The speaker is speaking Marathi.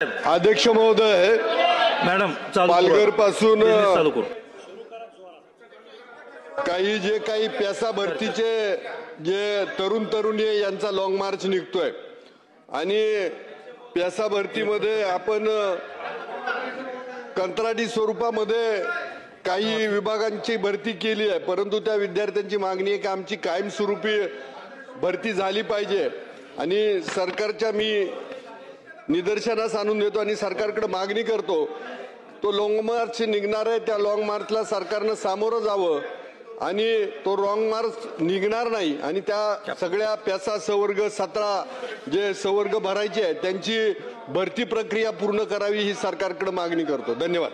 अध्यक्ष महोदय, मॅडम पालघर पासून चालू करू। काही जे काही प्यासा भरतीचे जे तरुण तरुणी यांचा लॉंग मार्च निघतोय आणि प्यासा भरतीमध्ये आपण कंत्राटी स्वरूपामध्ये काही विभागांची भरती केली आहे, परंतु त्या विद्यार्थ्यांची मागणी आहे की आमची कायमस्वरूपी भरती झाली पाहिजे आणि सरकारच्या मी निदर्शनास आणून देतो आणि सरकारकडे मागणी करतो। तो लॉंग मार्च निघणार आहे, त्या लॉंग मार्चला सरकारनं सामोरं जावं आणि तो लॉंग मार्च निघणार नाही आणि त्या सगळ्या प्यासा सवर्ग 17 जे सवर्ग भरायचे आहेत त्यांची भरती प्रक्रिया पूर्ण करावी ही सरकारकडे मागणी करतो। धन्यवाद।